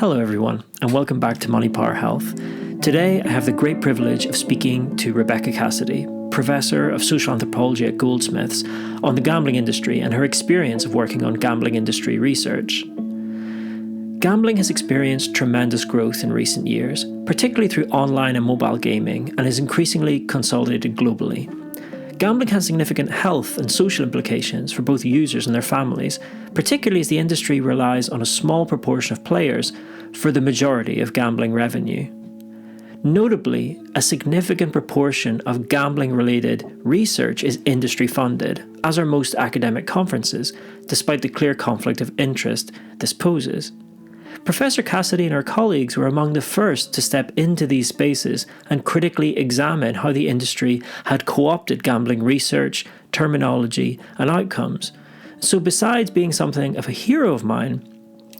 Hello everyone, and welcome back to Money Power Health. Today I have the great privilege of speaking to Rebecca Cassidy, Professor of Social Anthropology at Goldsmiths, on the gambling industry and her experience of working on gambling industry research. Gambling has experienced tremendous growth in recent years, particularly through online and mobile gaming, and is increasingly consolidated globally. Gambling has significant health and social implications for both users and their families, particularly as the industry relies on a small proportion of players for the majority of gambling revenue. Notably, a significant proportion of gambling-related research is industry-funded, as are most academic conferences, despite the clear conflict of interest this poses. Professor Cassidy and her colleagues were among the first to step into these spaces and critically examine how the industry had co-opted gambling research, terminology, and outcomes. So besides being something of a hero of mine,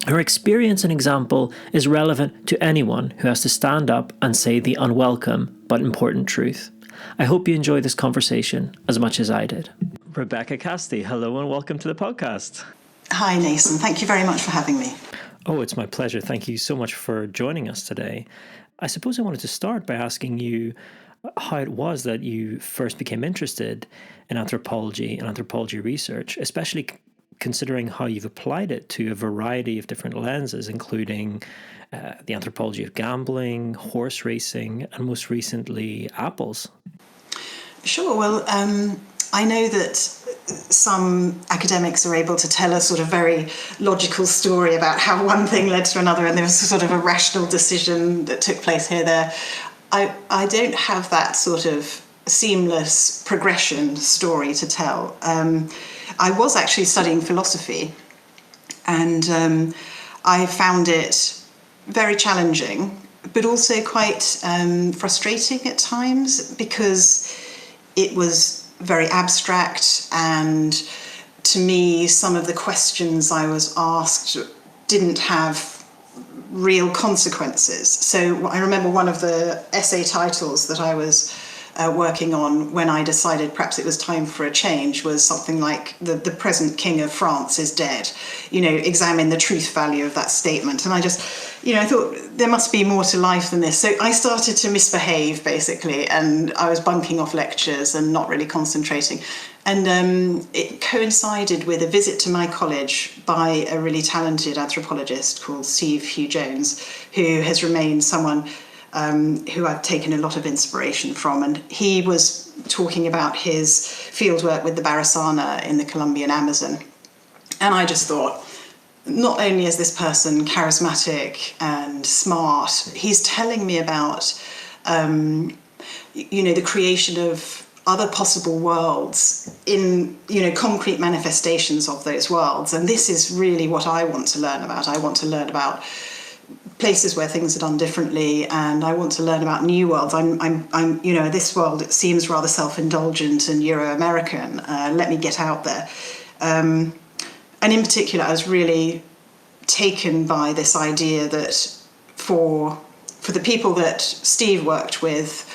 her experience and example is relevant to anyone who has to stand up and say the unwelcome but important truth. I hope you enjoy this conversation as much as I did. Rebecca Cassidy, hello and welcome to the podcast. Hi, Nathan. Thank you very much for having me. Oh, it's my pleasure. Thank you so much for joining us today. I suppose I wanted to start by asking you how it was that you first became interested in anthropology and anthropology research, especially considering how you've applied it to a variety of different lenses, including the anthropology of gambling, horse racing, and most recently, apples. Sure. Well, I know that some academics are able to tell a sort of very logical story about how one thing led to another, and there was sort of a rational decision that took place here, there. I don't have that sort of seamless progression story to tell. I was actually studying philosophy, and I found it very challenging, but also quite frustrating at times, because it was very abstract, and to me some of the questions I was asked didn't have real consequences. So I remember one of the essay titles that I was working on when I decided perhaps it was time for a change was something like the present King of France is dead. Examine the truth value of that statement. And I just, I thought there must be more to life than this. So I started to misbehave, basically, and I was bunking off lectures and not really concentrating. And it coincided with a visit to my college by a really talented anthropologist called Steve Hugh Jones, who has remained someone who I've taken a lot of inspiration from. And he was talking about his fieldwork with the Barasana in the Colombian Amazon. And I just thought, not only is this person charismatic and smart, he's telling me about, the creation of other possible worlds in, concrete manifestations of those worlds. And this is really what I want to learn about. I want to learn about places where things are done differently, and I want to learn about new worlds. I'm this world, it seems rather self-indulgent and Euro-American. Let me get out there. And in particular, I was really taken by this idea that for the people that Steve worked with,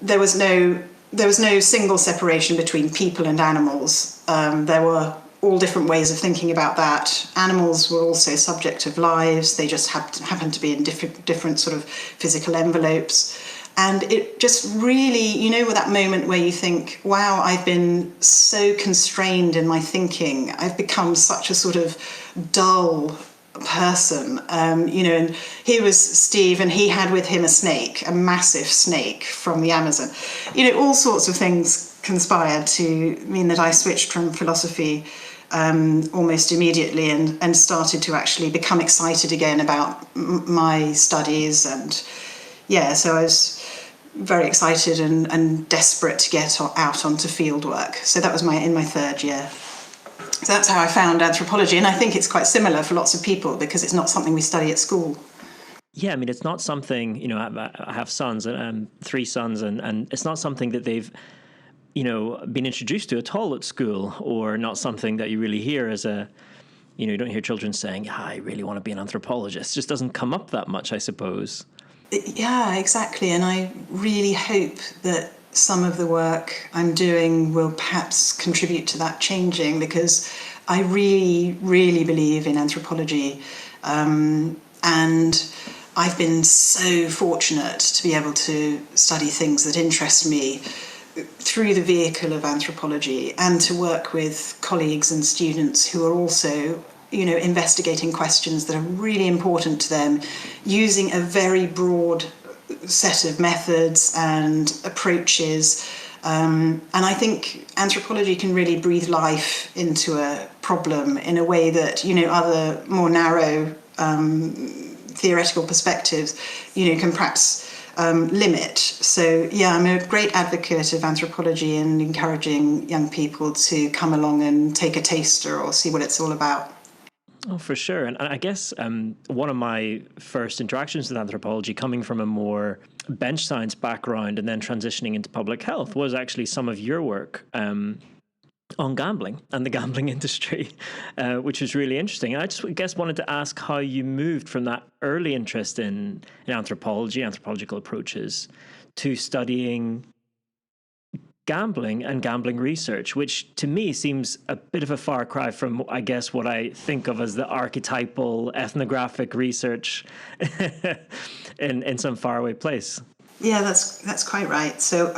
there was no single separation between people and animals. There were all different ways of thinking about that. Animals were also subject of lives. They just happened to be in different sort of physical envelopes. And it just really, with that moment where you think, wow, I've been so constrained in my thinking. I've become such a sort of dull person. And here was Steve, and he had with him a snake, a massive snake from the Amazon. All sorts of things conspired to mean that I switched from philosophy almost immediately and started to actually become excited again about my studies. And so I was very excited and desperate to get out onto field work. So that was in my third year. So that's how I found anthropology. And I think it's quite similar for lots of people, because it's not something we study at school. Yeah, I mean, it's not something, I have sons, and 3 sons, and it's not something that they've been introduced to at all at school, or not something that you really hear as you don't hear children saying, I really want to be an anthropologist. It just doesn't come up that much, I suppose. Yeah, exactly. And I really hope that some of the work I'm doing will perhaps contribute to that changing, because I really, really believe in anthropology. And I've been so fortunate to be able to study things that interest me through the vehicle of anthropology, and to work with colleagues and students who are also, investigating questions that are really important to them, using a very broad set of methods and approaches. And I think anthropology can really breathe life into a problem in a way that, other more narrow theoretical perspectives, can perhaps limit. So, I'm a great advocate of anthropology and encouraging young people to come along and take a taster or see what it's all about. Oh, for sure. And I guess one of my first interactions with anthropology, coming from a more bench science background and then transitioning into public health, was actually some of your work on gambling and the gambling industry, which was really interesting. And I just guess wanted to ask how you moved from that early interest in anthropology, anthropological approaches, to studying gambling and gambling research, which to me seems a bit of a far cry from, I guess, what I think of as the archetypal ethnographic research in some faraway place. Yeah, that's quite right. So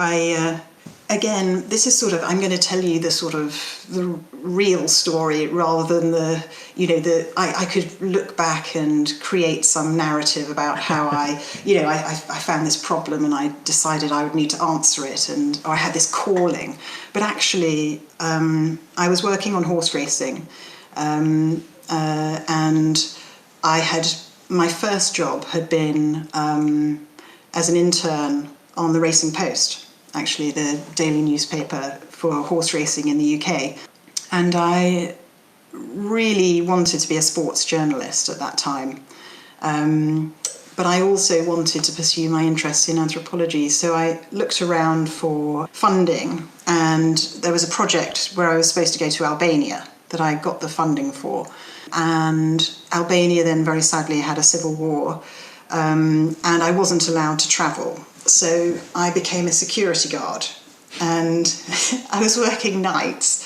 again, this is I'm going to tell you the real story rather than I could look back and create some narrative about how I found this problem and I decided I would need to answer it, or I had this calling. But actually, I was working on horse racing, and my first job had been as an intern on the Racing Post, actually the daily newspaper for horse racing in the UK. And I really wanted to be a sports journalist at that time. But I also wanted to pursue my interest in anthropology. So I looked around for funding, and there was a project where I was supposed to go to Albania that I got the funding for. And Albania then very sadly had a civil war, and I wasn't allowed to travel. So I became a security guard, and I was working nights,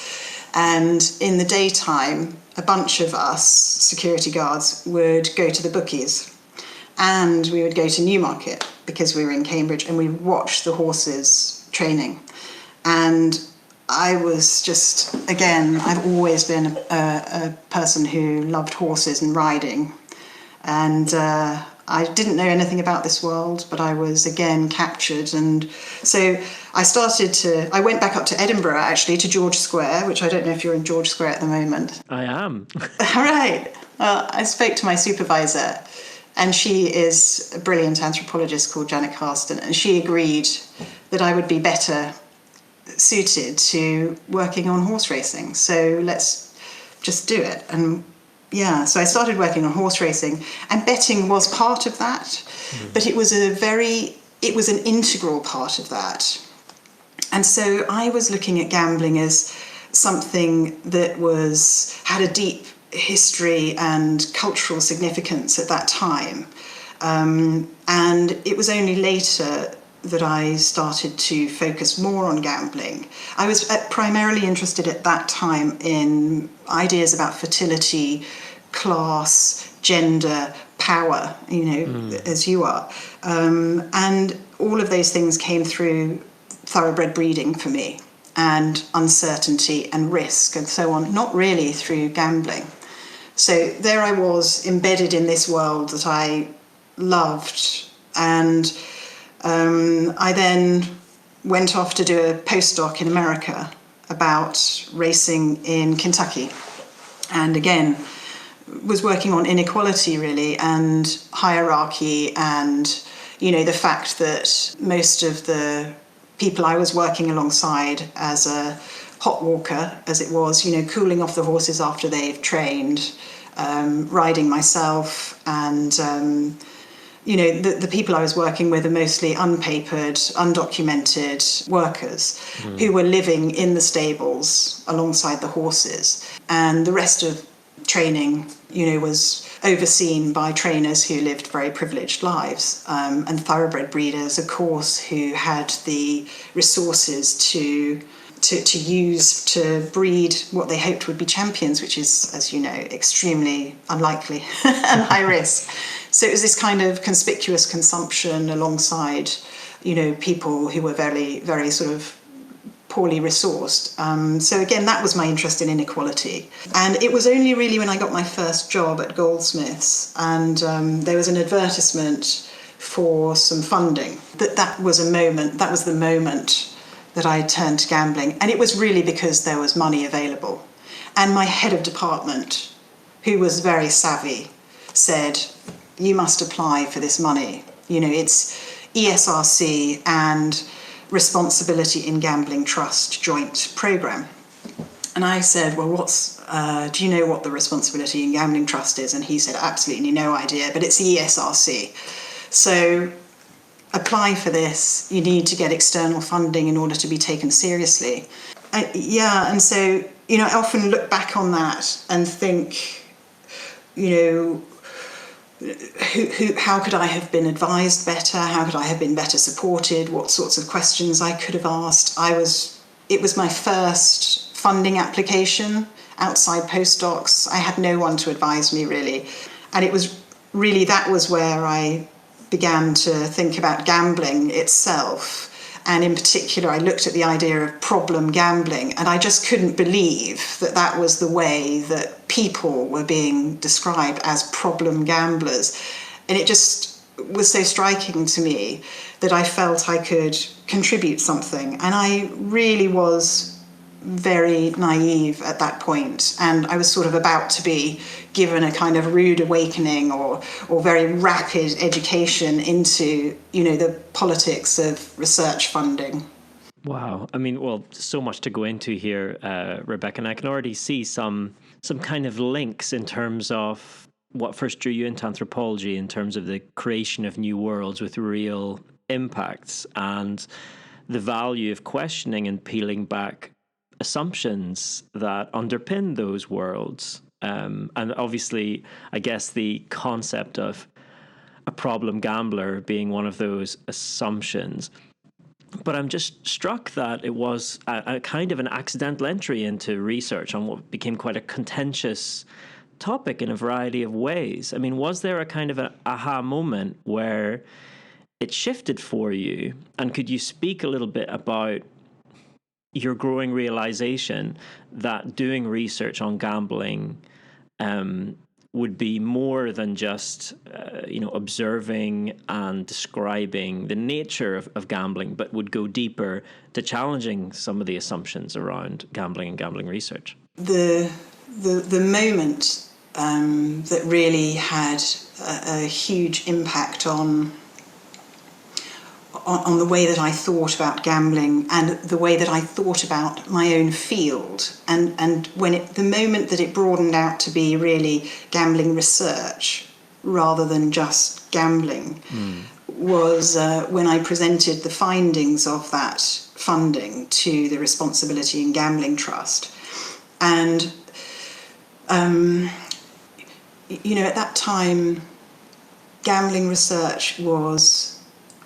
and in the daytime, a bunch of us security guards would go to the bookies, and we would go to Newmarket because we were in Cambridge, and we watched the horses training. And I was just, again, I've always been a person who loved horses and riding, and I didn't know anything about this world, but I was again captured. And so I went back up to Edinburgh, actually, to George Square, which I don't know if you're in George Square at the moment. I am. All right. Well, I spoke to my supervisor, and she is a brilliant anthropologist called Janet Carston, and she agreed that I would be better suited to working on horse racing. So let's just do it. And so I started working on horse racing, and betting was part of that, but it was an integral part of that. And so I was looking at gambling as something that had a deep history and cultural significance at that time. And it was only later that I started to focus more on gambling. I was primarily interested at that time in ideas about fertility, class, gender, power, as you are. And all of those things came through thoroughbred breeding for me, and uncertainty and risk and so on, not really through gambling. So there I was, embedded in this world that I loved, and I then went off to do a postdoc in America about racing in Kentucky, and again was working on inequality really, and hierarchy, and the fact that most of the people I was working alongside as a hot walker, as it was, cooling off the horses after they've trained, riding myself, and the people I was working with are mostly unpapered, undocumented workers who were living in the stables alongside the horses. And the rest of training, was overseen by trainers who lived very privileged lives, and thoroughbred breeders, of course, who had the resources to to use to breed what they hoped would be champions, which is, as you know, extremely unlikely and high risk. So it was this kind of conspicuous consumption alongside, people who were very, very sort of poorly resourced. So again, that was my interest in inequality. And it was only really when I got my first job at Goldsmiths and there was an advertisement for some funding that was the moment that I turned to gambling. And it was really because there was money available. And my head of department, who was very savvy, said, you must apply for this money. It's ESRC and Responsibility in Gambling Trust joint program. And I said, well, do you know what the Responsibility in Gambling Trust is? And he said, absolutely no idea, but it's ESRC. So apply for this. You need to get external funding in order to be taken seriously. And so, I often look back on that and think, how could I have been advised better? How could I have been better supported? What sorts of questions I could have asked? It was my first funding application outside postdocs. I had no one to advise me really. And that was where I began to think about gambling itself. And in particular, I looked at the idea of problem gambling, and I just couldn't believe that was the way that people were being described as problem gamblers. And it just was so striking to me that I felt I could contribute something. And I really was very naive at that point, and I was sort of about to be given a kind of rude awakening or very rapid education into the politics of research funding. Wow. I mean, well, so much to go into here, Rebecca, and I can already see some kind of links in terms of what first drew you into anthropology, in terms of the creation of new worlds with real impacts and the value of questioning and peeling back assumptions that underpin those worlds. And obviously, I guess the concept of a problem gambler being one of those assumptions. But I'm just struck that it was a kind of an accidental entry into research on what became quite a contentious topic in a variety of ways. I mean, was there a kind of an aha moment where it shifted for you? And could you speak a little bit about your growing realization that doing research on gambling would be more than just observing and describing the nature of gambling, but would go deeper to challenging some of the assumptions around gambling and gambling research? The moment that really had a huge impact on the way that I thought about gambling and the way that I thought about my own field, and the moment that it broadened out to be really gambling research rather than just gambling was when I presented the findings of that funding to the Responsibility in Gambling Trust. And at that time, gambling research was,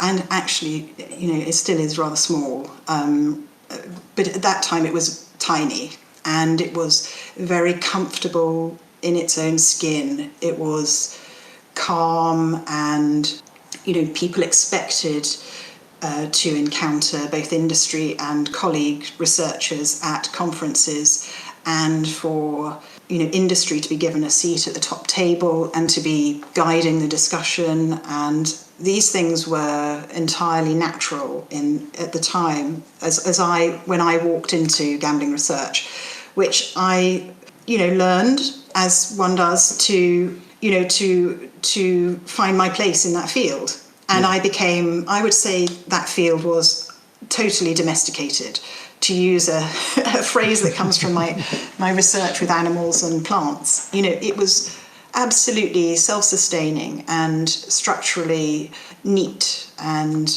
and actually, it still is rather small. But at that time it was tiny, and it was very comfortable in its own skin. It was calm, and, people expected to encounter both industry and colleague researchers at conferences, and for industry to be given a seat at the top table and to be guiding the discussion. And these things were entirely natural at the time when I walked into gambling research, which I learned, as one does, to find my place in that field. And I would say that field was totally domesticated, to use a phrase that comes from my research with animals and plants. It was absolutely self-sustaining and structurally neat and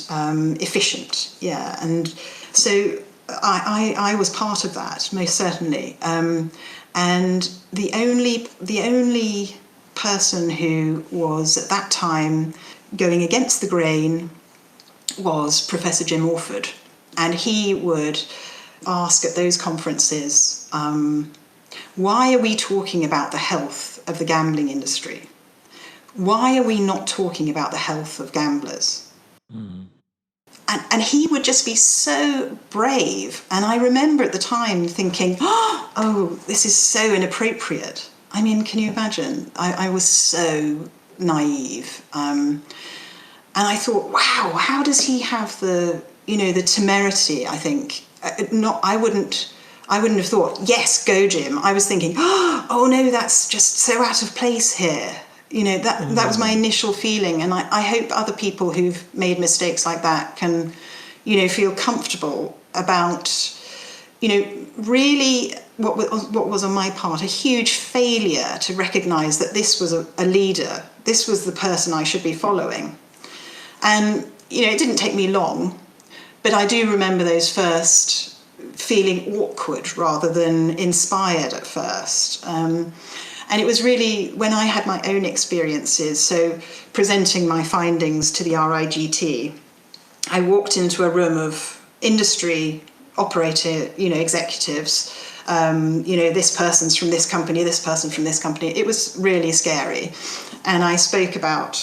efficient. Yeah, and so I was part of that, most certainly. And the only person who was at that time going against the grain was Professor Jim Orford, and he would ask at those conferences, why are we talking about the health of the gambling industry? Why are we not talking about the health of gamblers? Mm. And he would just be so brave. And I remember at the time thinking, oh, this is so inappropriate. I mean, can you imagine? I was so naive. And I thought, wow, how does he have the temerity, I think. I wouldn't have thought, yes, go Jim. I was thinking, oh no, that's just so out of place here. That was my initial feeling, and I hope other people who've made mistakes like that can, feel comfortable about, really what was on my part a huge failure to recognise that this was a leader. This was the person I should be following. And, it didn't take me long, but I do remember those first feeling awkward rather than inspired at first. And it was really when I had my own experiences, so presenting my findings to the RIGT, I walked into a room of industry operator, executives, this person's from this company, this person from this company. It was really scary. And I spoke about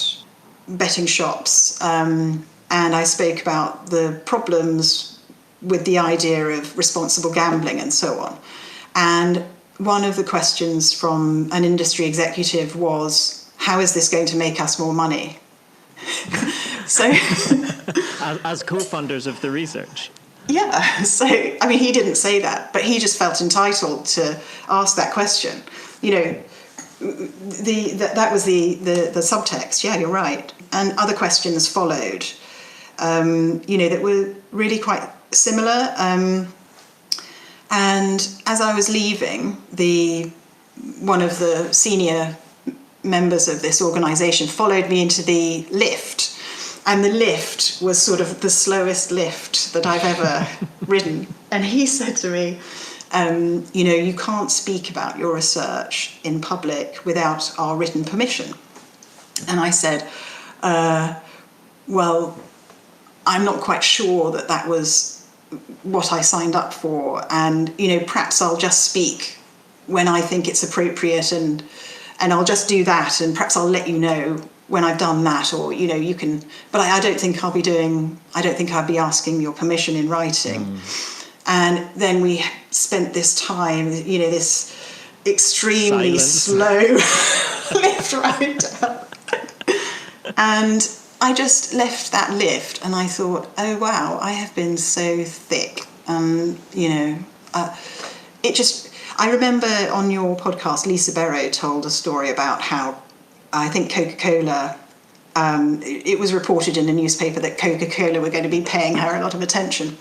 betting shops, and I spoke about the problems with the idea of responsible gambling and so on. And one of the questions from an industry executive was, how is this going to make us more money? So, as co-funders of the research. Yeah. So, I mean, he didn't say that, but he just felt entitled to ask that question. That was the subtext. Yeah, you're right. And other questions followed, that were really quite similar. And as I was leaving, one of the senior members of this organisation followed me into the lift. And the lift was sort of the slowest lift that I've ever ridden. And he said to me, you can't speak about your research in public without our written permission. And I said, well, I'm not quite sure that was what I signed up for, and perhaps I'll just speak when I think it's appropriate, and I'll just do that, and perhaps I'll let you know when I've done that, or you can. But I don't think I'll be asking your permission in writing. And then we spent this time, this extremely slow lift ride down, and I just left that lift and I thought, oh wow, I have been so thick. I remember on your podcast, Lisa Barrow told a story about how I think Coca-Cola, it was reported in a newspaper that Coca-Cola were going to be paying her a lot of attention.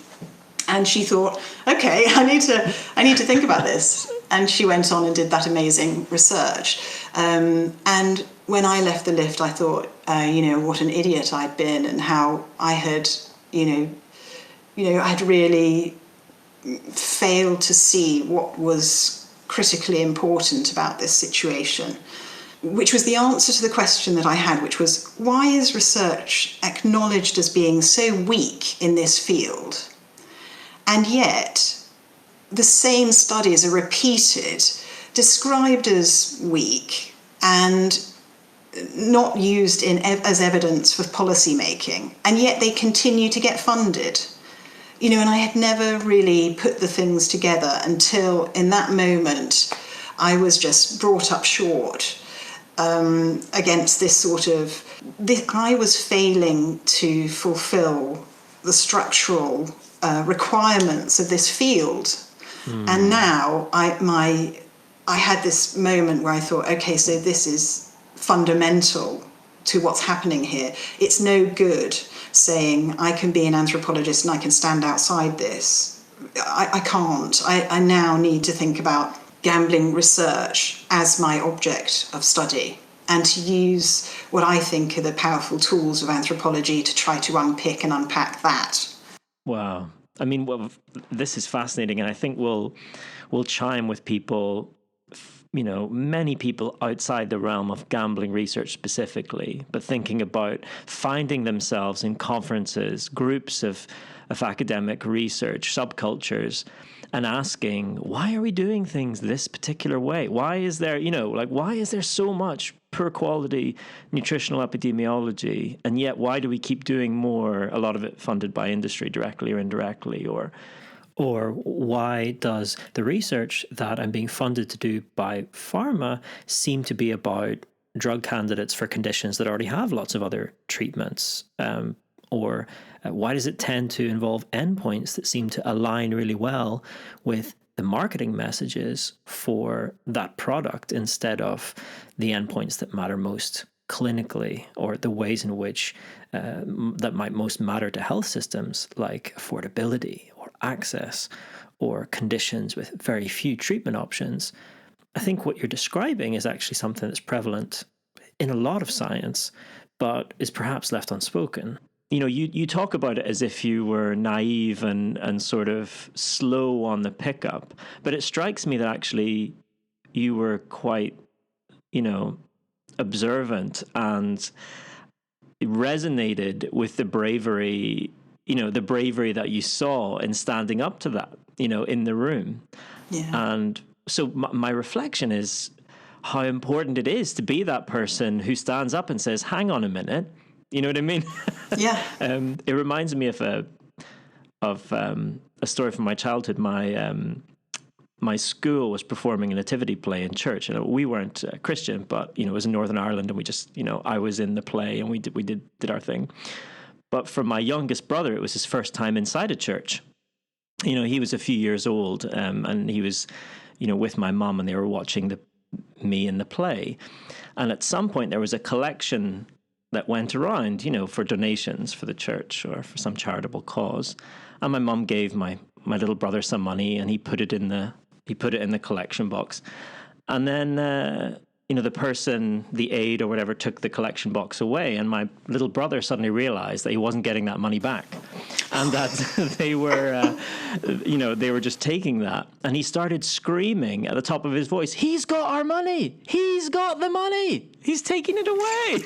And she thought, okay, I need to think about this. And she went on and did that amazing research. And when I left the lift, I thought, what an idiot I'd been, and how I had, I'd really failed to see what was critically important about this situation, which was the answer to the question that I had, which was, why is research acknowledged as being so weak in this field? And yet, the same studies are repeated, described as weak, and not used as evidence for policy making, and yet they continue to get funded. And I had never really put the things together until in that moment I was just brought up short against this sort of... I was failing to fulfill the structural requirements of this field. And now I had this moment where I thought, okay, so this is fundamental to what's happening here. It's no good saying I can be an anthropologist and I can stand outside this. I can't. I now need to think about gambling research as my object of study, and to use what I think are the powerful tools of anthropology to try to unpick and unpack that. Wow. I mean, well, this is fascinating, and I think we'll chime with people many people outside the realm of gambling research specifically, but thinking about finding themselves in conferences, groups of academic research, subcultures, and asking, why are we doing things this particular way? Why is there, why is there so much poor quality nutritional epidemiology? And yet, why do we keep doing more, a lot of it funded by industry directly or indirectly, or why does the research that I'm being funded to do by pharma seem to be about drug candidates for conditions that already have lots of other treatments? Or why does it tend to involve endpoints that seem to align really well with the marketing messages for that product instead of the endpoints that matter most clinically, or the ways in which that might most matter to health systems, like affordability or access or conditions with very few treatment options? I think what you're describing is actually something that's prevalent in a lot of science, but is perhaps left unspoken. You talk about it as if you were naive and sort of slow on the pickup, but it strikes me that actually you were quite, observant and resonated with the bravery that you saw in standing up to that, in the room. Yeah. And so my reflection is how important it is to be that person who stands up and says, hang on a minute. You know what I mean? Yeah. It reminds me of a story from my childhood. My school was performing a nativity play in church, and we weren't Christian, but it was in Northern Ireland, and we just I was in the play, and we did our thing. But for my youngest brother, it was his first time inside a church. He was a few years old, and he was with my mum, and they were watching me in the play. And at some point, there was a collection that went around, for donations for the church or for some charitable cause. And my mum gave my little brother some money, and he put it in the collection box. And then, the aide or whatever, took the collection box away, and my little brother suddenly realized that he wasn't getting that money back, and that they were just taking that. And he started screaming at the top of his voice, "He's got our money! He's got the money! He's taking it away!"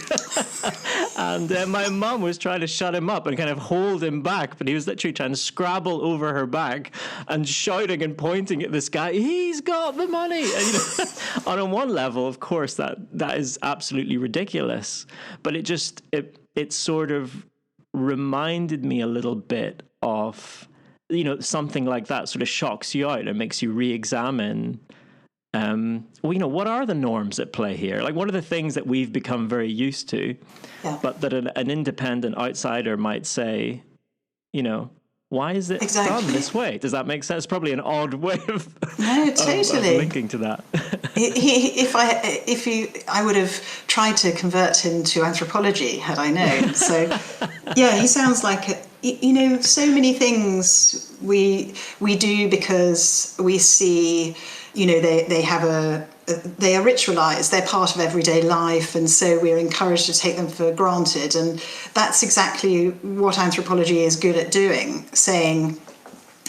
And my mum was trying to shut him up and kind of hold him back, but he was literally trying to scrabble over her back and shouting and pointing at this guy, "He's got the money!" And, on one level, of course, that is absolutely ridiculous, but it sort of reminded me a little bit of, something like that sort of shocks you out and makes you re-examine, what are the norms at play here? Like, what are the things that we've become very used to, but that an independent outsider might say, why is it done this way? Does that make sense? Probably an odd way of, totally. of linking to that. I would have tried to convert him to anthropology had I known. So, yeah, he sounds like so many things we do because we see, they are ritualized, they're part of everyday life, and so we're encouraged to take them for granted. And that's exactly what anthropology is good at doing, saying,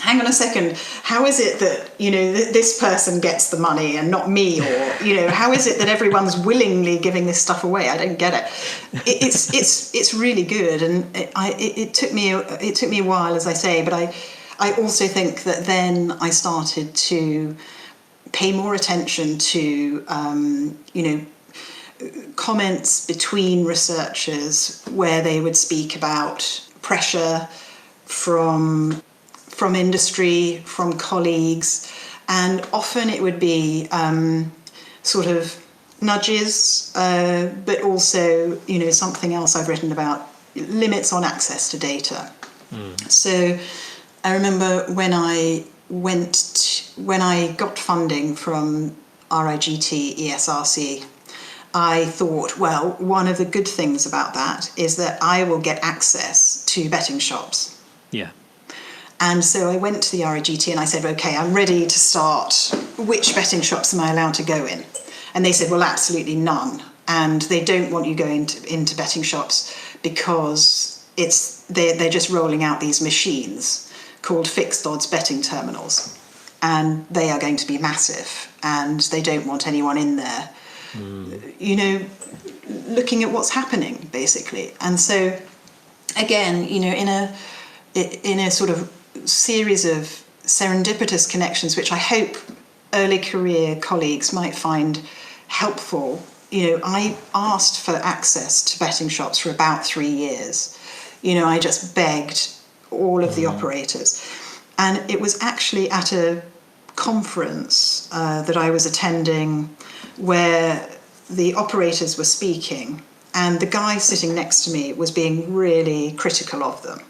hang on a second, how is it that, this person gets the money and not me? Or, how is it that everyone's willingly giving this stuff away? I don't get it. It's really good. And it took me a while, as I say, but I also think that then I started to pay more attention to, comments between researchers where they would speak about pressure from industry, from colleagues, and often it would be sort of nudges, but also, something else I've written about, limits on access to data. So I remember when I got funding from RIGT, ESRC, I thought, well, one of the good things about that is that I will get access to betting shops. Yeah. And so I went to the RIGT and I said, okay, I'm ready to start. Which betting shops am I allowed to go in? And they said, well, absolutely none. And they don't want you going into betting shops because they're just rolling out these machines called fixed odds betting terminals. and they are going to be massive, and they don't want anyone in there, you know, looking at what's happening, basically. And so, again, you know, in a sort of series of serendipitous connections, which I hope early career colleagues might find helpful, you know, I asked for access to betting shops for about 3 years. You know, I just begged all of the operators. And it was actually at a conference that I was attending where the operators were speaking, and the guy sitting next to me was being really critical of them.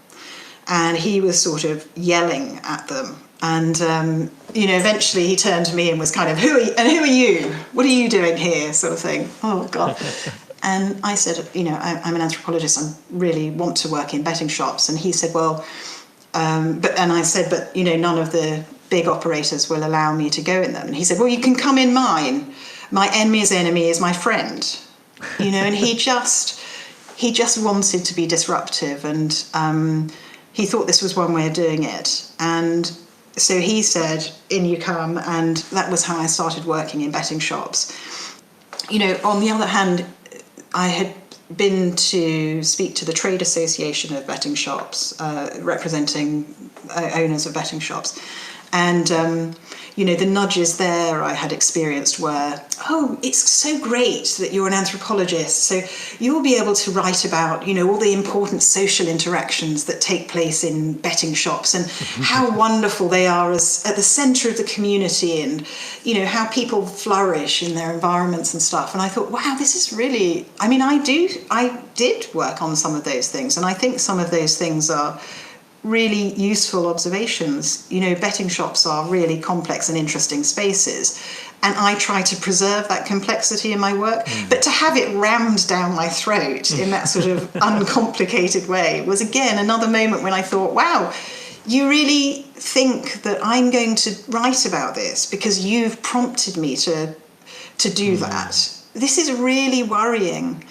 And he was sort of yelling at them. And, you know, eventually he turned to me and was kind of, who are you? What are you doing here? Sort of thing. Oh, God. And I said, you know, I'm an anthropologist. I really want to work in betting shops. And he said, well, but, you know, none of the big operators will allow me to go in them. And he said, well, you can come in mine. My enemy's enemy is my friend. You know, and he just wanted to be disruptive. And he thought this was one way of doing it. And so he said, in you come. And that was how I started working in betting shops. You know, on the other hand, I had been to speak to the Trade Association of Betting Shops, representing owners of betting shops. And, you know, the nudges there I had experienced were, oh, it's so great that you're an anthropologist, so you'll be able to write about, you know, all the important social interactions that take place in betting shops and how wonderful they are as at the centre of the community, and, you know, how people flourish in their environments and stuff. And I thought, wow, this is really, I mean, I did work on some of those things, and I think some of those things are really useful observations. You know, betting shops are really complex and interesting spaces, and I try to preserve that complexity in my work, but to have it rammed down my throat in that sort of uncomplicated way was again another moment when I thought, wow, you really think that I'm going to write about this because you've prompted me to do that. This is really worrying.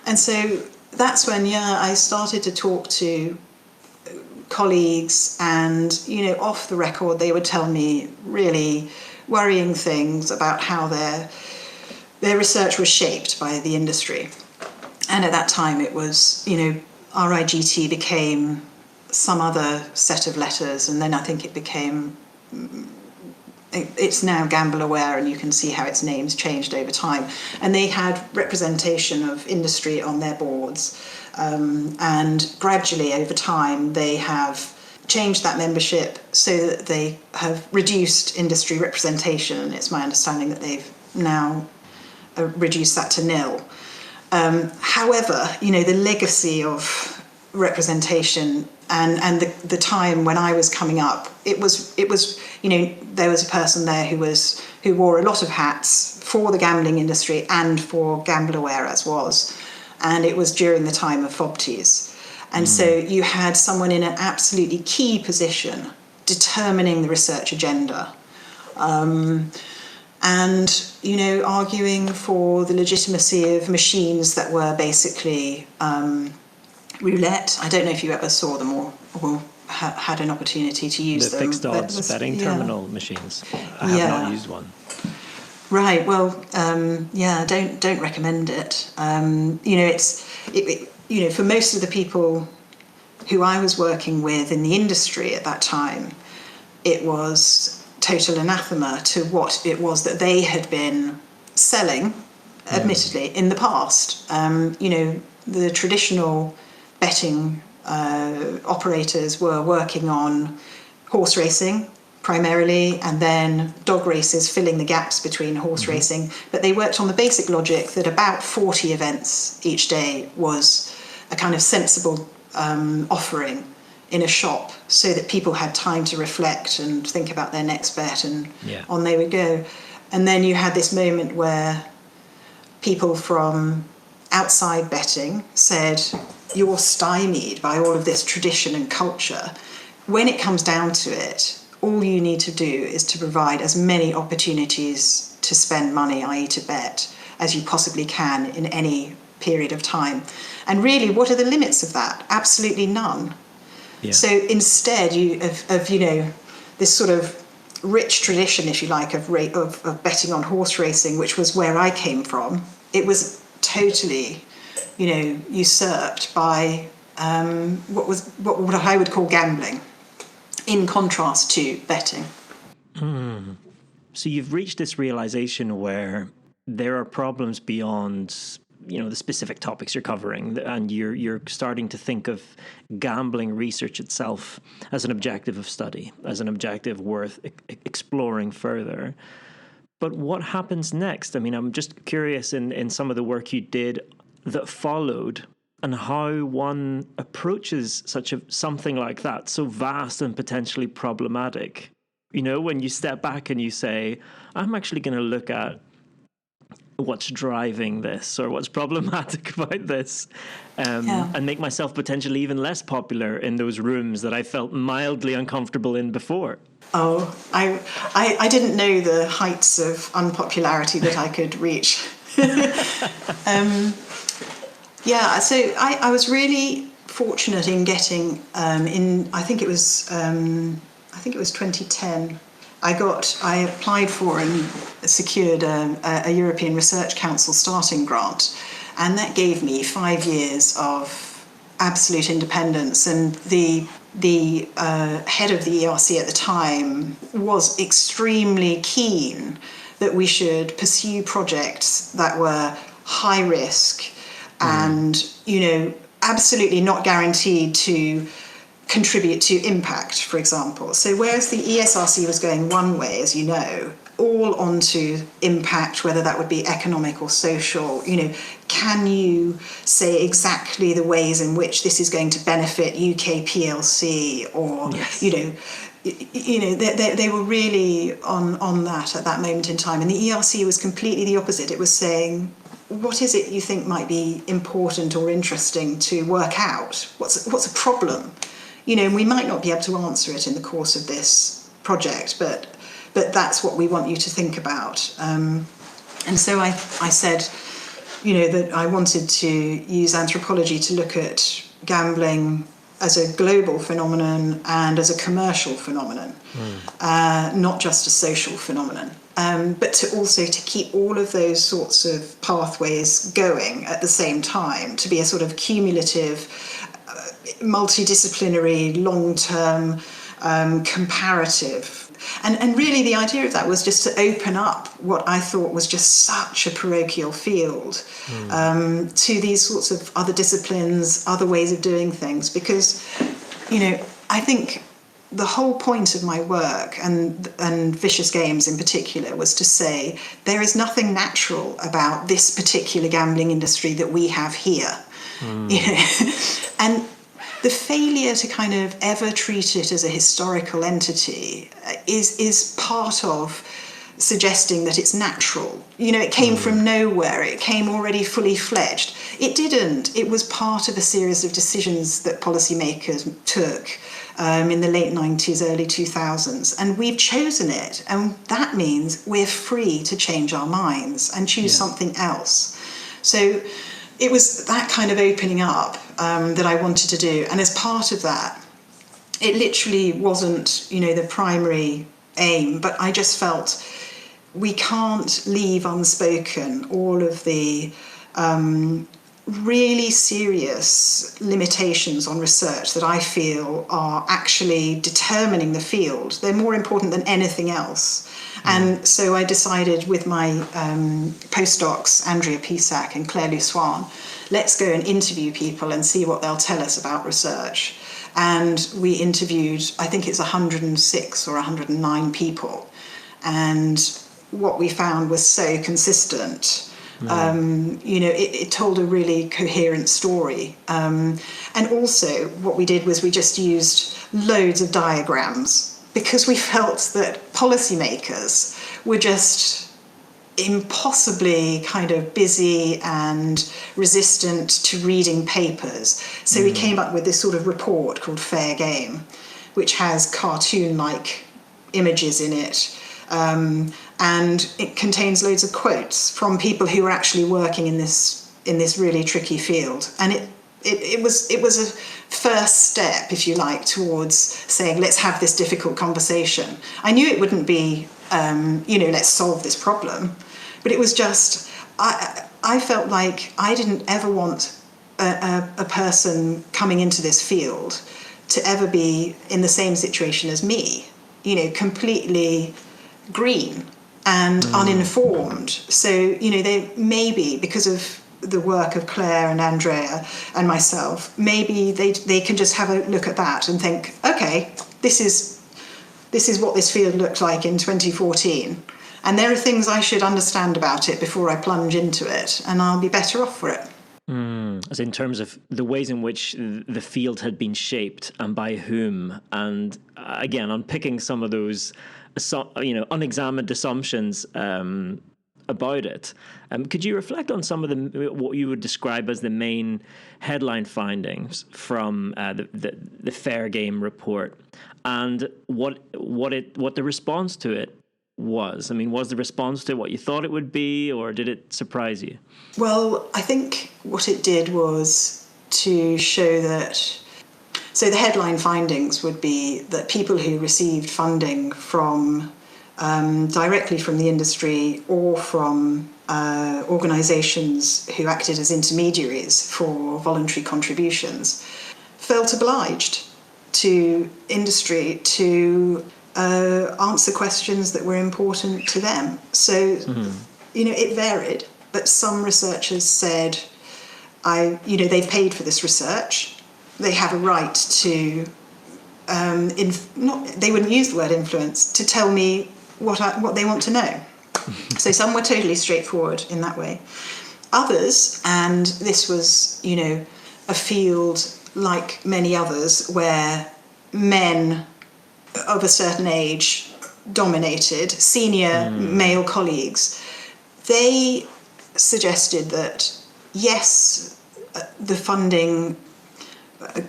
And so that's when, I started to talk to colleagues, and, you know, off the record they would tell me really worrying things about how their research was shaped by the industry. And at that time it was, you know, RIGT became some other set of letters, and then I think it became, it's now Gamble Aware, and you can see how its name's changed over time. And they had representation of industry on their boards. And gradually over time they have changed that membership so that they have reduced industry representation, and it's my understanding that they've now reduced that to nil. However, you know, the legacy of representation and the time when I was coming up, it was you know, there was a person there who wore a lot of hats for the gambling industry and for Gamble Aware, as was. And it was during the time of FOBTs. And so you had someone in an absolutely key position determining the research agenda. And, you know, arguing for the legitimacy of machines that were basically roulette. I don't know if you ever saw them or had an opportunity to use them. The fixed odds betting terminal machines. I have not used one. Right. Well, don't recommend it. You know, you know, for most of the people who I was working with in the industry at that time, it was total anathema to what it was that they had been selling, admittedly, in the past. You know, the traditional betting operators were working on horse racing, primarily, and then dog races, filling the gaps between horse racing. But they worked on the basic logic that about 40 events each day was a kind of sensible offering in a shop, so that people had time to reflect and think about their next bet, and on they would go. And then you had this moment where people from outside betting said, you're stymied by all of this tradition and culture. When it comes down to it, all you need to do is to provide as many opportunities to spend money, i.e. to bet, as you possibly can in any period of time. And really, what are the limits of that? Absolutely none. Yeah. So instead of you know, this sort of rich tradition, if you like, of betting on horse racing, which was where I came from, it was totally, usurped by what I would call gambling, in contrast to betting. So you've reached this realization where there are problems beyond, the specific topics you're covering, and you're starting to think of gambling research itself as an objective of study, as an objective worth exploring further. But what happens next? I mean, I'm just curious in some of the work you did that followed, and how one approaches something like that, so vast and potentially problematic. When you step back and you say, I'm actually going to look at what's driving this or what's problematic about this, and make myself potentially even less popular in those rooms that I felt mildly uncomfortable in before. Oh, I didn't know the heights of unpopularity that I could reach. So I was really fortunate in getting I think it was 2010. I applied for and secured a European Research Council starting grant, and that gave me 5 years of absolute independence. And the head of the ERC at the time was extremely keen that we should pursue projects that were high risk and, absolutely not guaranteed to contribute to impact, for example. So whereas the ESRC was going one way, as you know, all onto impact, whether that would be economic or social, can you say exactly the ways in which this is going to benefit UK PLC or, yes. They were really on that at that moment in time. And the ERC was completely the opposite. It was saying, what is it you think might be important or interesting to work out? What's a problem? We might not be able to answer it in the course of this project, but that's what we want you to think about. And so I said, that I wanted to use anthropology to look at gambling as a global phenomenon and as a commercial phenomenon, not just a social phenomenon. But to keep all of those sorts of pathways going at the same time, to be a sort of cumulative, multidisciplinary, long-term, comparative. And really the idea of that was just to open up what I thought was just such a parochial field to these sorts of other disciplines, other ways of doing things. Because, I think the whole point of my work, and Vicious Games in particular, was to say there is nothing natural about this particular gambling industry that we have here. And the failure to kind of ever treat it as a historical entity is part of suggesting that it's natural. It came from nowhere. It came already fully fledged. It didn't. It was part of a series of decisions that policymakers took in the late 90s, early 2000s. And we've chosen it. And that means we're free to change our minds and choose something else. So it was that kind of opening up that I wanted to do. And as part of that, it literally wasn't, the primary aim, but I just felt we can't leave unspoken all of the really serious limitations on research that I feel are actually determining the field. They're more important than anything else. And so I decided with my postdocs, Andrea Pisak and Claire Luswan, let's go and interview people and see what they'll tell us about research. And we interviewed, I think it's 106 or 109 people. And what we found was so consistent. It told a really coherent story. And also what we did was we just used loads of diagrams because we felt that policymakers were just impossibly kind of busy and resistant to reading papers. So we came up with this sort of report called Fair Game, which has cartoon-like images in it. And it contains loads of quotes from people who are actually working in this really tricky field. And it was a first step, if you like, towards saying, let's have this difficult conversation. I knew it wouldn't be, let's solve this problem, but it was just, I felt like I didn't ever want a person coming into this field to ever be in the same situation as me, completely green and uninformed. So, they maybe, because of the work of Claire and Andrea and myself, maybe they can just have a look at that and think, okay, this is what this field looked like in 2014. And there are things I should understand about it before I plunge into it, and I'll be better off for it. As in terms of the ways in which the field had been shaped and by whom, and again, unpicking some of those, unexamined assumptions about it. Could you reflect on some of what you would describe as the main headline findings from the Fair Game report, and what the response to it was? I mean, was the response to what you thought it would be, or did it surprise you? Well, I think what it did was to show that, so the headline findings would be that people who received funding from directly from the industry or from organisations who acted as intermediaries for voluntary contributions felt obliged to industry to answer questions that were important to them. So, it varied, but some researchers said, they've paid for this research. They have a right to, they wouldn't use the word influence, to tell me what they want to know. So some were totally straightforward in that way. Others, and this was, a field like many others where men of a certain age dominated, senior male colleagues, they suggested that, yes, the funding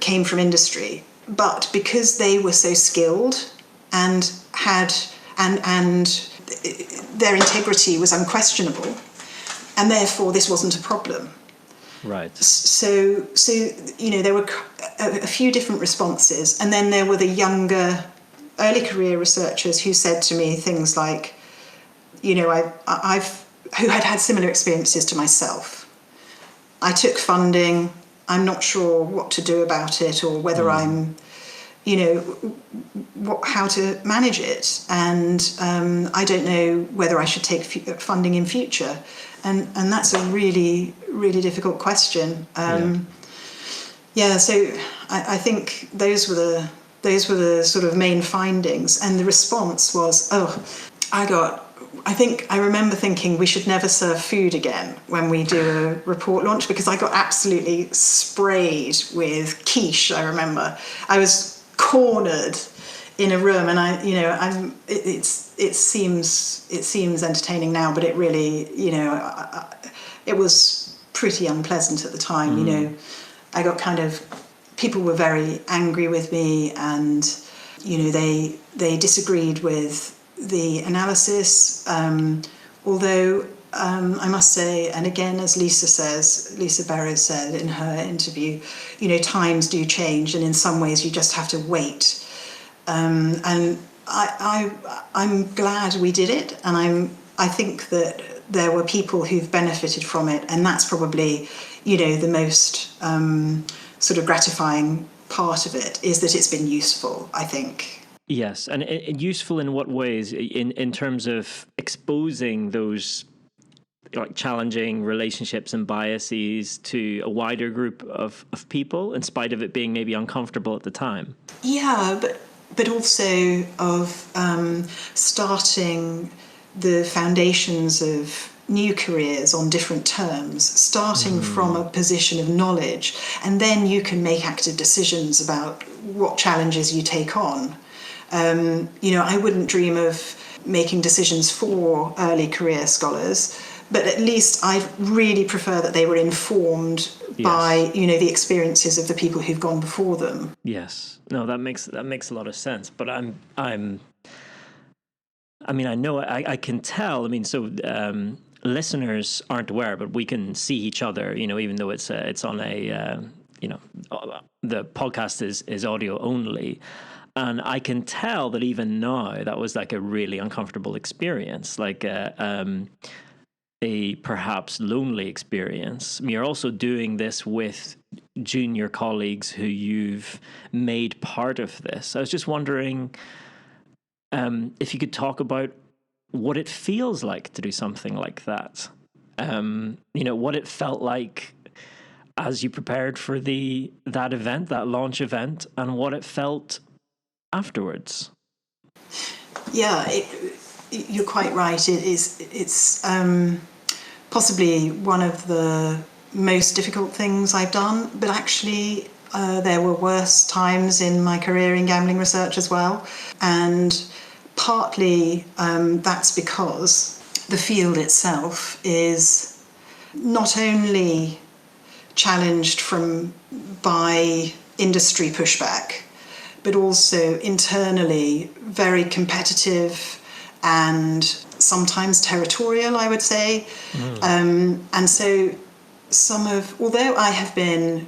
came from industry, but because they were so skilled and had and their integrity was unquestionable, and therefore this wasn't a problem. Right. So there were a few different responses, and then there were the younger, early career researchers who said to me things like, I've who had similar experiences to myself. I took funding. I'm not sure what to do about it, or whether I'm, how to manage it, and I don't know whether I should take funding in future, and that's a really, really difficult question. So I think those were the sort of main findings, and the response was, I remember thinking we should never serve food again when we do a report launch, because I got absolutely sprayed with quiche. I remember I was cornered in a room, and it seems entertaining now, but it really, it was pretty unpleasant at the time. I got people were very angry with me, and they disagreed with the analysis, although I must say, and again, as Lisa Barrows said in her interview, times do change, and in some ways you just have to wait. And I'm glad we did it, and I think that there were people who've benefited from it, and that's probably, the most sort of gratifying part of it, is that it's been useful, I think. Yes, and useful in what ways? In terms of exposing those challenging relationships and biases to a wider group of people, in spite of it being maybe uncomfortable at the time. Yeah, but also of starting the foundations of new careers on different terms, starting from a position of knowledge, and then you can make active decisions about what challenges you take on. I wouldn't dream of making decisions for early career scholars, but at least I really prefer that they were informed by, the experiences of the people who've gone before them. Yes. No, that makes a lot of sense. But I know I can tell. Listeners aren't aware, but we can see each other, even though it's on a the podcast is audio only. And I can tell that even now that was like a really uncomfortable experience, like a perhaps lonely experience. You're also doing this with junior colleagues who you've made part of this. I was just wondering if you could talk about what it feels like to do something like that. What it felt like as you prepared for that launch event, and what it felt afterwards. Yeah, you're quite right. It's possibly one of the most difficult things I've done, but actually there were worse times in my career in gambling research as well. And partly that's because the field itself is not only challenged by industry pushback, but also internally very competitive and sometimes territorial, I would say. And so although I have been,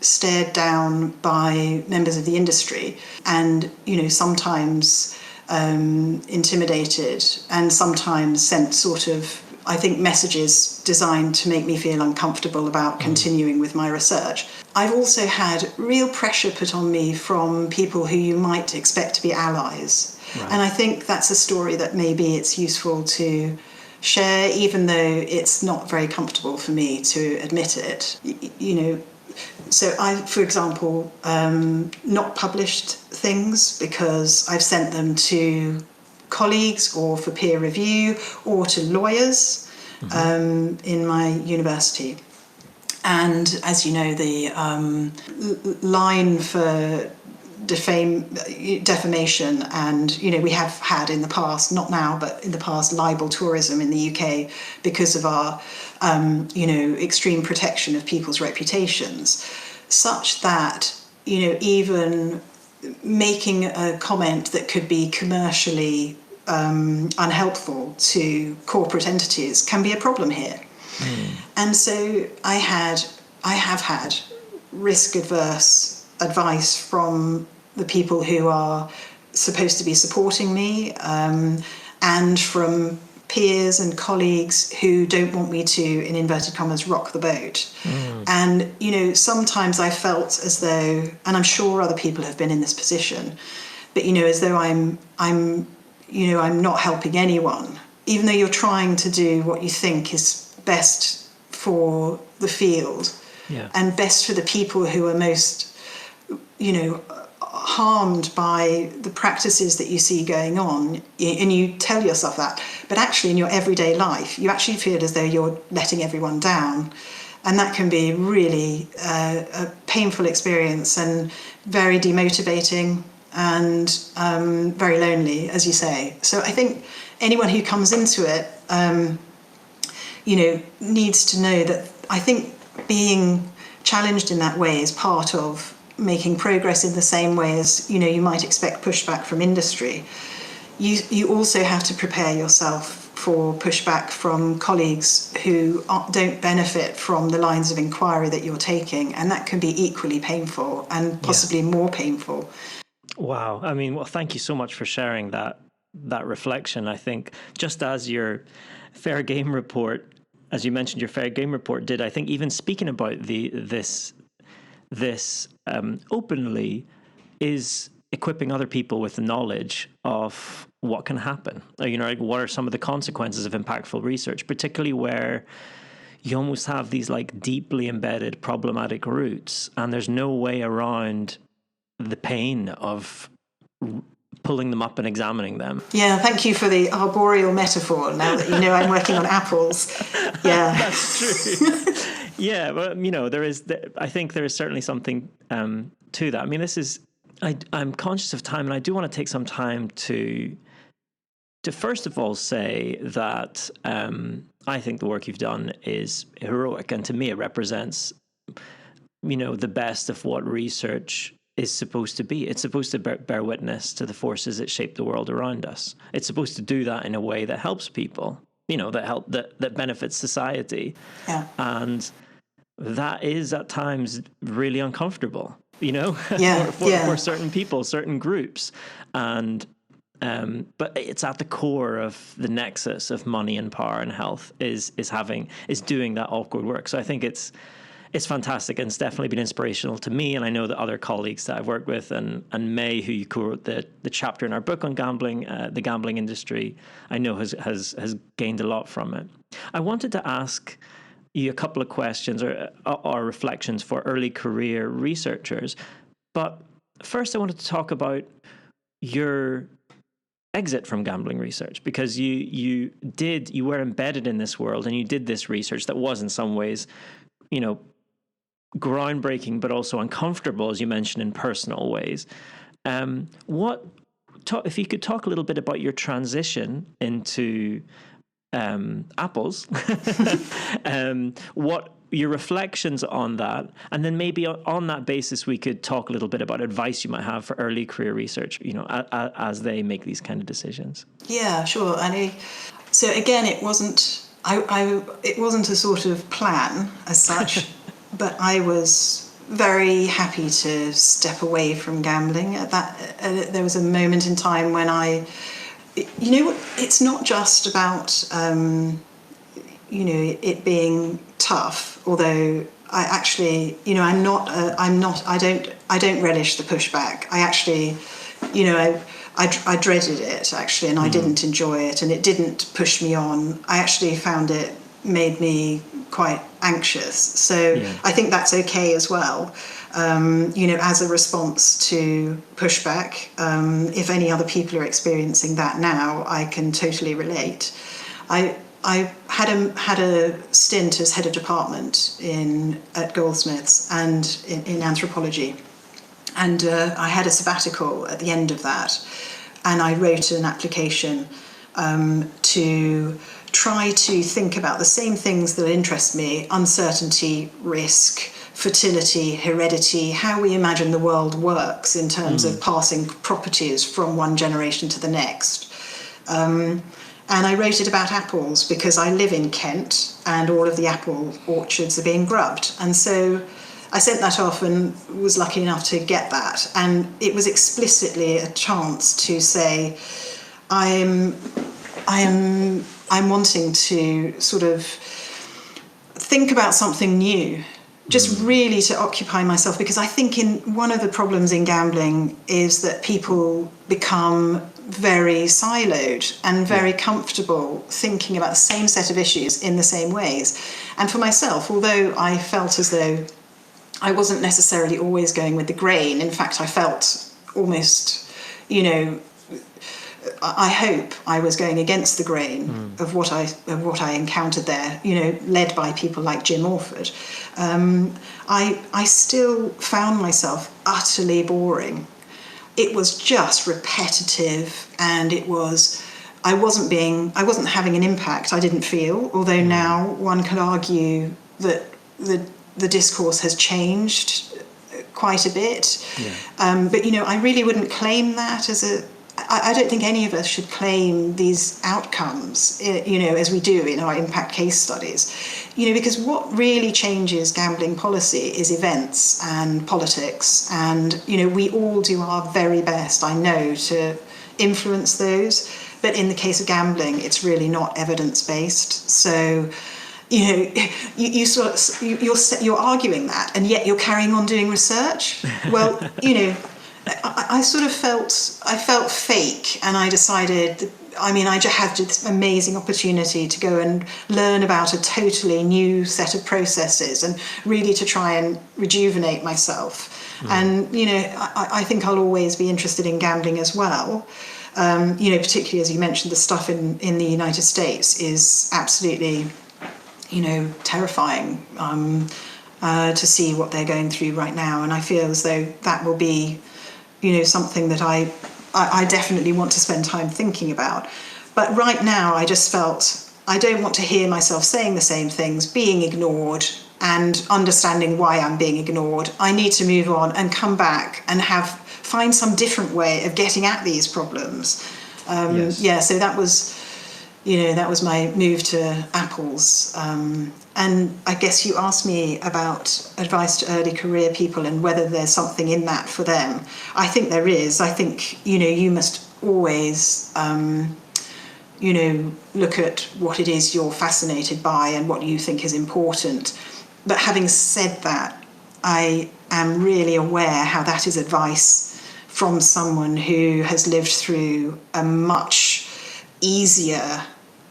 stared down by members of the industry and, sometimes intimidated and sometimes sent sort of, I think, messages designed to make me feel uncomfortable about continuing with my research, I've also had real pressure put on me from people who you might expect to be allies. Right. And I think that's a story that maybe it's useful to share, even though it's not very comfortable for me to admit it. So I, for example, not published things because I've sent them to colleagues or for peer review or to lawyers in my university. And as you know, the line for defamation and, we have had in the past, not now, but in the past, libel tourism in the UK because of our, extreme protection of people's reputations, such that, even making a comment that could be commercially unhelpful to corporate entities can be a problem here. And so I have had risk-adverse advice from the people who are supposed to be supporting me, and from peers and colleagues who don't want me to, in inverted commas, rock the boat. And, sometimes I felt as though, and I'm sure other people have been in this position, but, as though I'm not helping anyone, even though you're trying to do what you think is best for the field and best for the people who are most, harmed by the practices that you see going on, and you tell yourself that, but actually in your everyday life you actually feel as though you're letting everyone down, and that can be really a painful experience and very demotivating and very lonely, as you say. So I think anyone who comes into it needs to know that I think being challenged in that way is part of making progress in the same way as, you might expect pushback from industry. You also have to prepare yourself for pushback from colleagues who don't benefit from the lines of inquiry that you're taking, and that can be equally painful and possibly more painful. Wow. I mean, well, thank you so much for sharing that reflection. I think just as your Fair Game report, as you mentioned, your Fair Game report did, I think even speaking about this openly is equipping other people with the knowledge of what can happen. Like what are some of the consequences of impactful research, particularly where you almost have these like deeply embedded problematic roots, and there's no way around the pain of pulling them up and examining them. Yeah, thank you for the arboreal metaphor, now that I'm working on apples. Yeah. That's true. Yeah, but I think there is certainly something to that. I mean, I'm conscious of time, and I do want to take some time to first of all say that I think the work you've done is heroic, and to me it represents, the best of what research is supposed to be. It's supposed to bear witness to the forces that shape the world around us. It's supposed to do that in a way that helps people, that benefits society. Yeah. And that is at times really uncomfortable, Yeah, for certain people, certain groups. And but it's at the core of the nexus of money and power and health is doing that awkward work. So I think it's fantastic, and it's definitely been inspirational to me. And I know that other colleagues that I've worked with, and May, who you co-wrote the chapter in our book on gambling, the gambling industry, I know has gained a lot from it. I wanted to ask you a couple of questions or reflections for early career researchers. But first, I wanted to talk about your exit from gambling research, because you were embedded in this world and you did this research that was in some ways, groundbreaking, but also uncomfortable, as you mentioned, in personal ways. If you could talk a little bit about your transition into apples, what your reflections on that, and then maybe on that basis we could talk a little bit about advice you might have for early career research, as they make these kind of decisions. Yeah, sure. So again, it wasn't a sort of plan as such, but I was very happy to step away from gambling. There was a moment in time when it's not just about it being tough, although I actually, I don't relish the pushback. I actually, I dreaded it actually, and I didn't enjoy it, and it didn't push me on. I actually found it made me quite anxious. So I think that's okay as well. As a response to pushback, if any other people are experiencing that now, I can totally relate. I had a stint as head of department at Goldsmiths and in anthropology, and I had a sabbatical at the end of that, and I wrote an application to try to think about the same things that interest me: uncertainty, risk, fertility, heredity, how we imagine the world works in terms of passing properties from one generation to the next. And I wrote it about apples because I live in Kent and all of the apple orchards are being grubbed. And so I sent that off and was lucky enough to get that. And it was explicitly a chance to say, I'm wanting to sort of think about something new, just really to occupy myself, because I think one of the problems in gambling is that people become very siloed and very comfortable thinking about the same set of issues in the same ways. And for myself, although I felt as though I wasn't necessarily always going with the grain, in fact, I felt almost, I hope I was going against the grain of what I encountered there, led by people like Jim Orford. I still found myself utterly boring. It was just repetitive, and I wasn't having an impact, I didn't feel, although now one could argue that the discourse has changed quite a bit. But, I really wouldn't claim that I don't think any of us should claim these outcomes, as we do in our impact case studies, because what really changes gambling policy is events and politics. And, we all do our very best, I know, to influence those. But in the case of gambling, it's really not evidence-based. So, you're arguing that, and yet you're carrying on doing research. Well, I sort of felt fake, and I decided, I just had this amazing opportunity to go and learn about a totally new set of processes and really to try and rejuvenate myself. And, I think I'll always be interested in gambling as well. Particularly as you mentioned, the stuff in the United States is absolutely, terrifying to see what they're going through right now. And I feel as though that will be something that I definitely want to spend time thinking about. But right now, I just felt I don't want to hear myself saying the same things, being ignored, and understanding why I'm being ignored. I need to move on and come back and find some different way of getting at these problems. So that was that was my move to Apple's. And I guess you asked me about advice to early career people and whether there's something in that for them. I think there is. I think, you must always, look at what it is you're fascinated by and what you think is important. But having said that, I am really aware how that is advice from someone who has lived through a much easier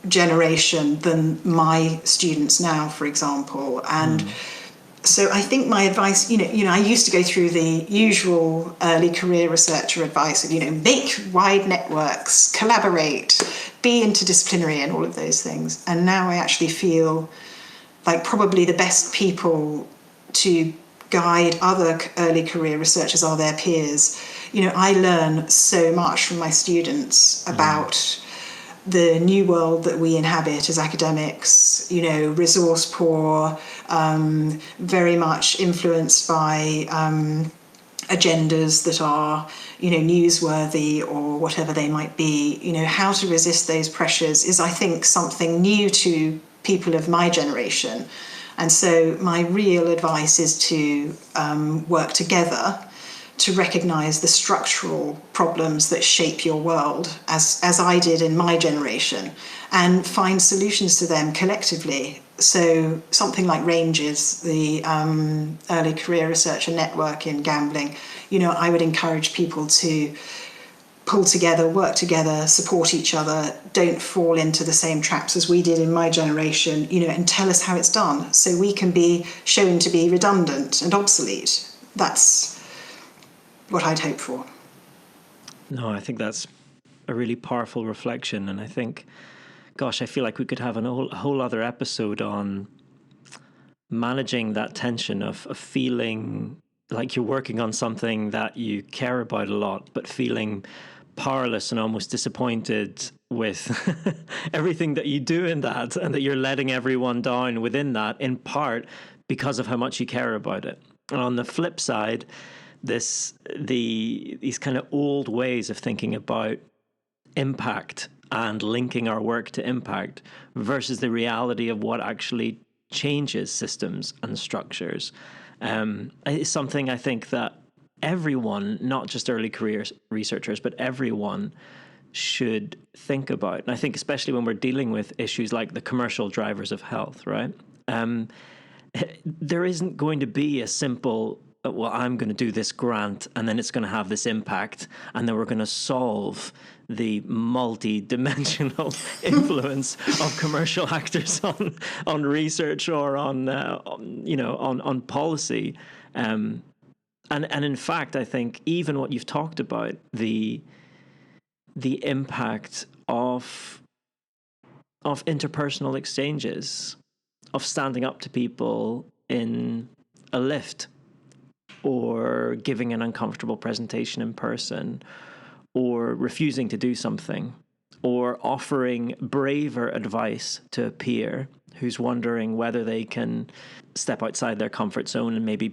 generation than my students now, for example. And so I think my advice, I used to go through the usual early career researcher advice of, make wide networks, collaborate, be interdisciplinary and all of those things. And now I actually feel like probably the best people to guide other early career researchers are their peers. I learn so much from my students about the new world that we inhabit as academics, resource poor, very much influenced by agendas that are, newsworthy or whatever they might be. How to resist those pressures is, I think, something new to people of my generation. And so my real advice is to work together to recognise the structural problems that shape your world, as I did in my generation, and find solutions to them collectively. So something like Ranges, the early career researcher network in gambling, I would encourage people to pull together, work together, support each other, don't fall into the same traps as we did in my generation, and tell us how it's done so we can be shown to be redundant and obsolete. That's what I'd hope for. No, I think that's a really powerful reflection. And I think, gosh, I feel like we could have a whole other episode on managing that tension of feeling like you're working on something that you care about a lot, but feeling powerless and almost disappointed with everything that you do in that, and that you're letting everyone down within that, in part because of how much you care about it. And on the flip side, these kind of old ways of thinking about impact and linking our work to impact versus the reality of what actually changes systems and structures is something I think that everyone, not just early career researchers, but everyone should think about. And I think especially when we're dealing with issues like the commercial drivers of health, right? There isn't going to be a simple, well, I'm going to do this grant and then it's going to have this impact and then we're going to solve the multi-dimensional influence of commercial actors on research or on policy. And in fact, I think even what you've talked about, the impact of interpersonal exchanges, of standing up to people in a lift, or giving an uncomfortable presentation in person, or refusing to do something, or offering braver advice to a peer who's wondering whether they can step outside their comfort zone and maybe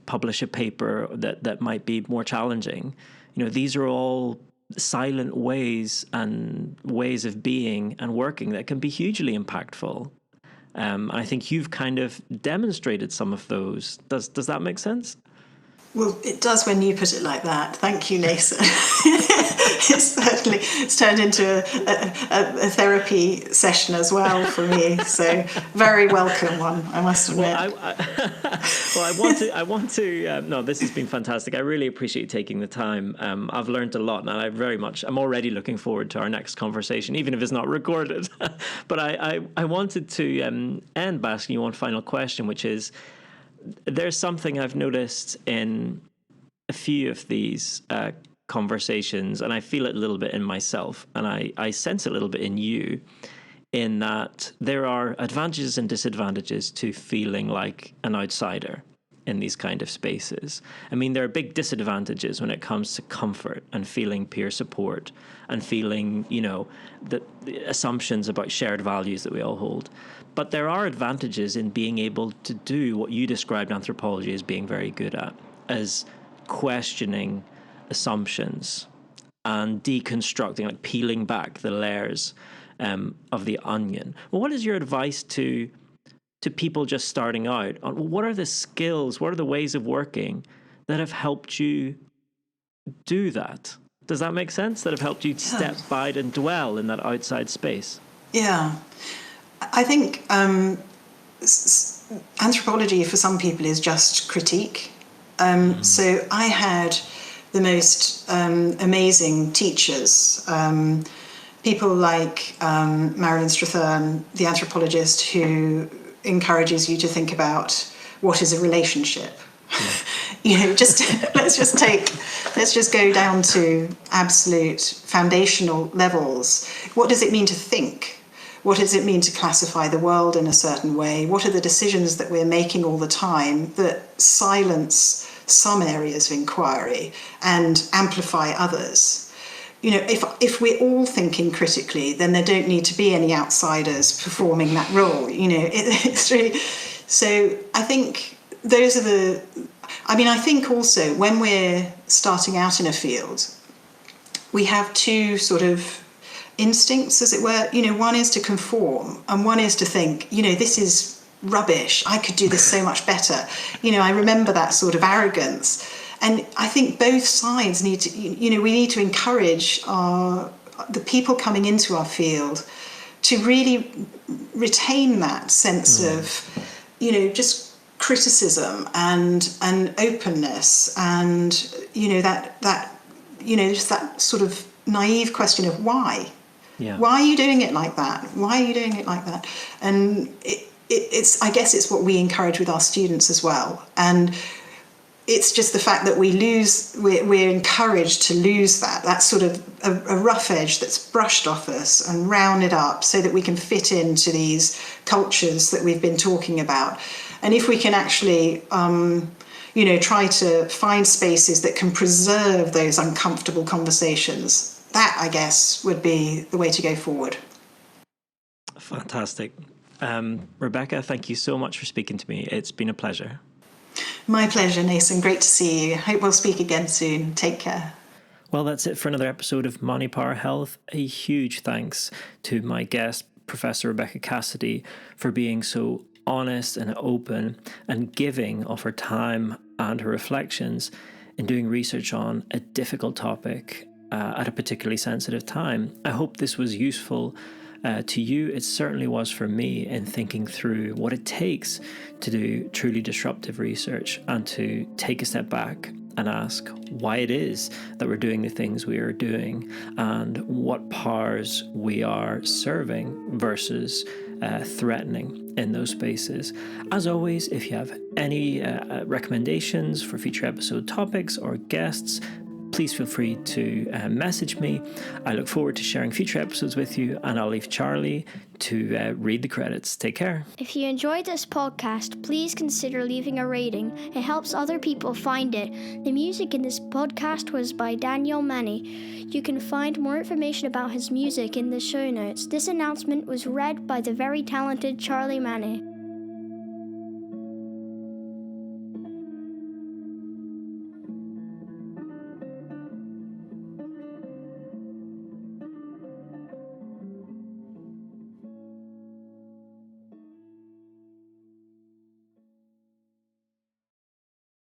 publish a paper that might be more challenging. These are all silent ways and ways of being and working that can be hugely impactful. I think you've kind of demonstrated some of those. Does that make sense? Well, it does when you put it like that. Thank you, Nathan. It's turned into a therapy session as well for me. So very welcome one, I must admit. I want to. No, this has been fantastic. I really appreciate you taking the time. I've learned a lot, and I'm already looking forward to our next conversation, even if it's not recorded. But I wanted to end by asking you one final question, which is, there's something I've noticed in a few of these conversations, and I feel it a little bit in myself, and I sense it a little bit in you, in that there are advantages and disadvantages to feeling like an outsider in these kind of spaces. I mean, there are big disadvantages when it comes to comfort and feeling peer support and feeling, the assumptions about shared values that we all hold. But there are advantages in being able to do what you described anthropology as being very good at, as questioning assumptions and deconstructing, like peeling back the layers of the onion. Well, what is your advice to people just starting out? What are the skills, what are the ways of working that have helped you do that? Does that make sense? That have helped you step by and dwell in that outside space? Yeah. I think anthropology for some people is just critique. So I had the most amazing teachers, people like Marilyn Strathern, the anthropologist, who encourages you to think about what is a relationship. Let's just go down to absolute foundational levels. What does it mean to think? What does it mean to classify the world in a certain way? What are the decisions that we're making all the time that silence some areas of inquiry and amplify others? If we're all thinking critically, then there don't need to be any outsiders performing that role. It's really. So I think those are I think also when we're starting out in a field, we have two sort of instincts, as it were. One is to conform, and one is to think, this is rubbish. I could do this so much better. I remember that sort of arrogance. And I think both sides need to, we need to encourage the people coming into our field to really retain that sense of, just criticism and openness and, just that sort of naive question of why. Yeah. Why are you doing it like that? Why are you doing it like that? And it's I guess it's what we encourage with our students as well. And it's just the fact that we're encouraged to lose that sort of a rough edge that's brushed off us and round it up so that we can fit into these cultures that we've been talking about. And if we can actually, try to find spaces that can preserve those uncomfortable conversations, that, I guess, would be the way to go forward. Fantastic. Rebecca, thank you so much for speaking to me. It's been a pleasure. My pleasure, Nathan. Great to see you. Hope we'll speak again soon. Take care. Well, that's it for another episode of Money Power Health. A huge thanks to my guest, Professor Rebecca Cassidy, for being so honest and open and giving of her time and her reflections in doing research on a difficult topic at a particularly sensitive time. I hope this was useful to you. It certainly was for me in thinking through what it takes to do truly disruptive research and to take a step back and ask why it is that we're doing the things we are doing and what powers we are serving versus threatening in those spaces. As always, if you have any recommendations for future episode topics or guests, please feel free to message me. I look forward to sharing future episodes with you, and I'll leave Charlie to read the credits. Take care. If you enjoyed this podcast, please consider leaving a rating. It helps other people find it. The music in this podcast was by Daniel Manny. You can find more information about his music in the show notes. This announcement was read by the very talented Charlie Manny.